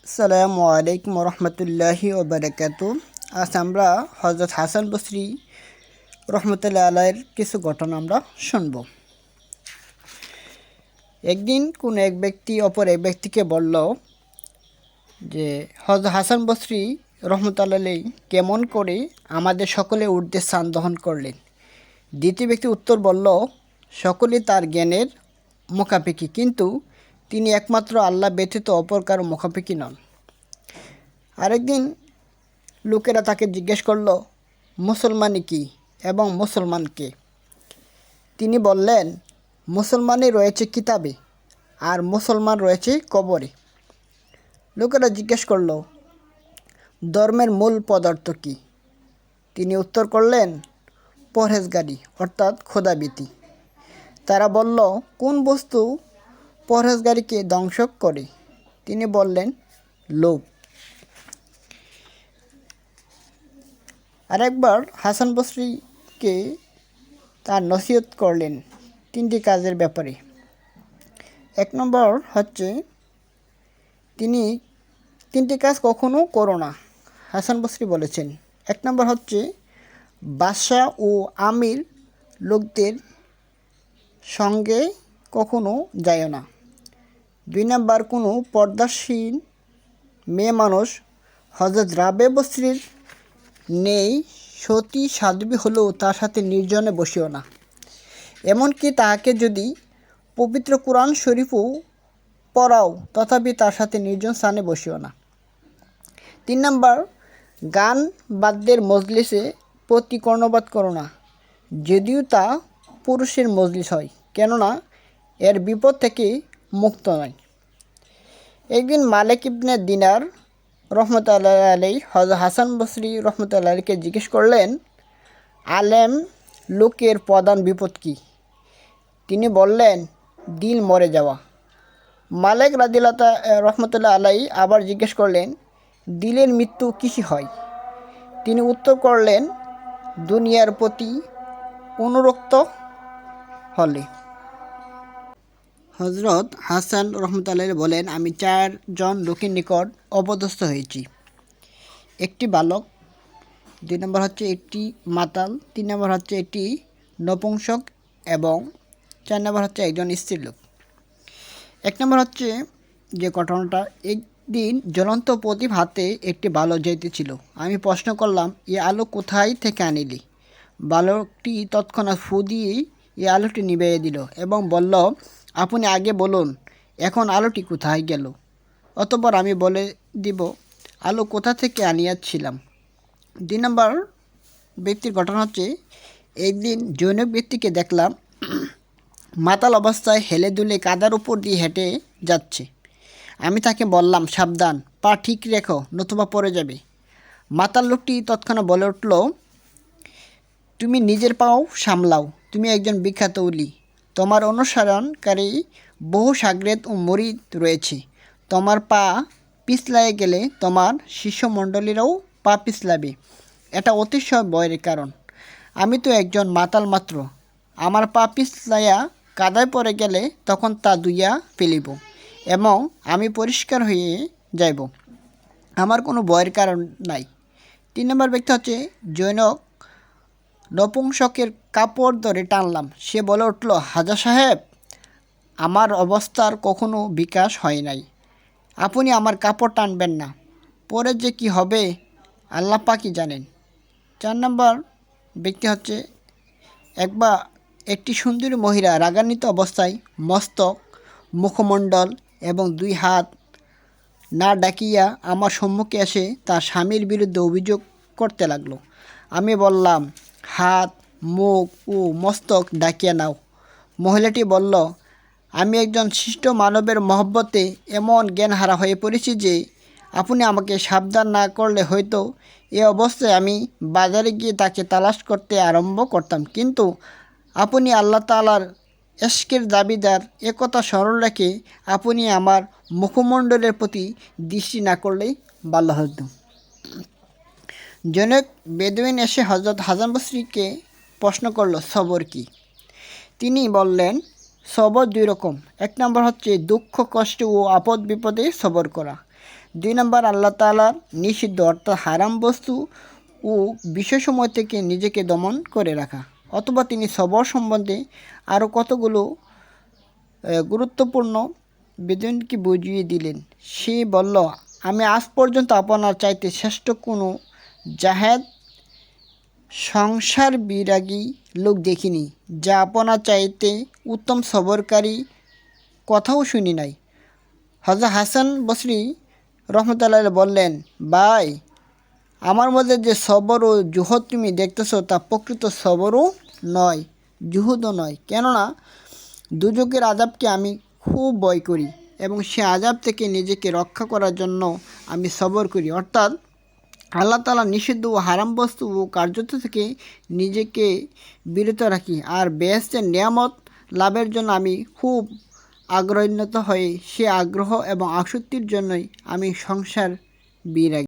আসসালামু আলাইকুম রহমতুল্লাহি ওবরাকাতু। আজ আমরা হজরত হাসান বসরি রহমতুল্লাহ আলাইয়ের কিছু ঘটনা আমরা শুনব। একদিন কোন এক ব্যক্তি অপর এক ব্যক্তিকে বলল যে হজরত হাসান বসরি রহমতুল্লাহ আলাই কেমন করে আমাদের সকলে ঊর্ধ্বে স্থান দহন করলেন। দ্বিতীয় ব্যক্তি উত্তর বলল, সকলেই তার জ্ঞানের মুখাপেক্ষী, কিন্তু তিনি একমাত্র আল্লাহ ব্যতীত অপর কারো মুখাপেক্ষী নন। আরেকদিন লোকেরা তাকে জিজ্ঞেস করল, মুসলমানি কি এবং মুসলমান কে? তিনি বললেন, মুসলমানই রয়েছে কিতাবে আর মুসলমান রয়েছে কবরে। লোকেরা জিজ্ঞেস করল, ধর্মের মূল পদার্থ কি? তিনি উত্তর করলেন, পরহেজগারি অর্থাৎ খোদাভীতি। তারা বলল, কোন বস্তু পরহেজগারিকে ধ্বংস করে? তিনি বললেন, লোভ। আরেকবার হাসান বসরিকে তার নসিহত করলেন তিনটি কাজের ব্যাপারে। এক নম্বর হচ্ছে, তিনি তিনটি কাজ কখনো করো না। হাসান বসরি বলেছেন, এক নম্বর হচ্ছে, বাদশা ও আমির লোকদের সঙ্গে কখনো যায় না। দুই নম্বর, কোনো পর্দাশীল মেয়ে মানুষ হজরত রাবে বসরির নেই সতী সাধ্বী হলেও তার সাথে নির্জনে বসিও না। এমনকি তাহাকে যদি পবিত্র কোরআন শরীফও পড়াও তথাপি তার সাথে নির্জন স্থানে বসিও না। 3 নম্বর, গান বাদ্যের মজলিসে প্রতি কর্ণপাত করো না, যদিও তা পুরুষের মজলিস হয়, কেননা এর বিপদ থেকে মুক্ত নয়। একদিন মালিক ইবনে দিনার রহমতুল্লাহ আলাই হযরত হাসান বসরি রহমতুল্লাহ আলাইকে জিজ্ঞেস করলেন, আলেম লোকের প্রধান বিপদ কী? তিনি বললেন, দিল মরে যাওয়া। মালিক রাদিয়াল্লাহু রহমতুল্লাহ আলাই আবার জিজ্ঞেস করলেন, দিলের মৃত্যু কিসে হয়? তিনি উত্তর করলেন, দুনিয়ার প্রতি অনুরক্ত হলে। হজরত হাসান রহমতুল্লাহ বলেন, আমি 4 জন লোকের নিকট অপদস্থ হয়েছি। একটি বালক, 2 নম্বর হচ্ছে একটি মাতাল, 3 নম্বর হচ্ছে একটি নপুংসক এবং 4 নম্বর হচ্ছে একজন স্ত্রীলোক। 1 নম্বর হচ্ছে যে ঘটনাটা, একদিন জ্বলন্ত প্রদীপ হাতে একটি বালক যাইতেছিল। আমি প্রশ্ন করলাম, এ আলো কোথায় থেকে আনিলি? বালকটি তৎক্ষণাৎ ফু দিয়ে এই আলোটি নিভিয়ে দিল এবং বলল, আপনি আগে বলুন, এখন আলোটি কোথায় গেল? অতঃপর আমি বলে দিব আলো কোথা থেকে আনিয়াছিলাম। 2 নম্বর ব্যক্তির ঘটনা হচ্ছে, একদিন জৈনক ব্যক্তিকে দেখলাম মাতাল অবস্থায় হেলে দুলে কাদার উপর দিয়ে হেঁটে যাচ্ছে। আমি তাকে বললাম, সাবধান, পা ঠিক রেখো নতুবা পড়ে যাবে। মাতাল লোকটি তৎক্ষণাৎ বলে উঠল, তুমি নিজের পাও সামলাও, তুমি একজন বিখ্যাত উলি, তোমার অনুসরণকারী বহু শাগরেদ ও মুরিদ রয়েছে। তোমার পা পিছলায় গেলে তোমার শিষ্যমণ্ডলীরাও পা পিছলাবে। এটা অতিশয় ভয়ের কারণ। আমি তো একজন মাতাল মাত্র, আমার পা পিছলাইয়া কাদায় পড়ে গেলে তখন তা ধুইয়া ফেলিব এবং আমি পরিষ্কার হয়ে যাইব। আমার কোনো ভয়ের কারণ নাই। 3 নম্বর ব্যক্তি হচ্ছে, জৈনক নপুংসকের কাপড় ধরে টানলাম। সে বলে উঠল, হাজা সাহেব, আমার অবস্থার কখনো বিকাশ হয় নাই, আপনি আমার কাপড় টানবেন না, পরে যে কি হবে আল্লাহ পাকই জানেন। 4 নম্বর ব্যক্তি হচ্ছে, একবার একটি সুন্দরী মহিলা রাগান্বিত অবস্থায় মস্তক, মুখমণ্ডল এবং 2 হাত না ডাকিয়া আমার সম্মুখে এসে তার স্বামীর বিরুদ্ধে অভিযোগ করতে লাগলো। আমি বললাম, হাত, মুখ ও মস্তক ডাকিয়া নাও। মহিলাটি বলল, আমি একজন শিষ্ট মানবের মহব্বতে এমন জ্ঞানহারা হয়ে পড়েছি যে আপনি আমাকে সাবধান না করলে হয়তো এ অবস্থায় আমি বাজারে গিয়ে তাকে তালাশ করতে আরম্ভ করতাম, কিন্তু আপনি আল্লাহ তাআলার এশকের দাবিদার একথা স্মরণ রেখে আপনি আমার মুখমণ্ডলের প্রতি দৃষ্টি না করলেই ভালো হতো। জনক বেদুইন এসে হজরত হাসান বসরিকে প্রশ্ন করল, সবর কি? তিনি বললেন, সবর 2 রকম। 1 নম্বর হচ্ছে দুঃখ কষ্ট ও আপদ বিপদে সবর করা। 2 নম্বর, আল্লাহ তাআলার নিষিদ্ধ অর্থাৎ হারাম বস্তু ও বিষয়সমূহ থেকে নিজেকে দমন করে রাখা। অথবা তিনি সবর সম্বন্ধে আরও কতগুলো গুরুত্বপূর্ণ বিধানকে বুঝিয়ে দিলেন। সে বলল, আমি আজ পর্যন্ত আপনার চাইতে শ্রেষ্ঠ কোনো জাহেদ সংসার বিরাগী লোক দেখিনি, যা আপনার চাইতে উত্তম সবরকারী কথাও শুনি নাই। হযরত হাসান বসরি রহমতুল্লাহ বললেন, ভাই, আমার মধ্যে যে সবর ও জুহদ তুমি দেখতেছ তা প্রকৃত সবরও নয়, জুহুদও নয়। কেননা দুজকের আযাবকে আমি খুব ভয় করি এবং সে আযাব থেকে নিজেকে রক্ষা করার জন্য আমি সবর করি, অর্থাৎ আল্লাহ তাআলা নিষিদ্ধ ও হারাম বস্তু ও কার্যত থেকে নিজেকে বিরত রাখি। আর বেহেশতের নিয়ামত লাভের জন্য আমি খুব আগ্রহান্বিত হই। সে আগ্রহ এবং আসক্তির জন্যই আমি সংসার বিরাগী।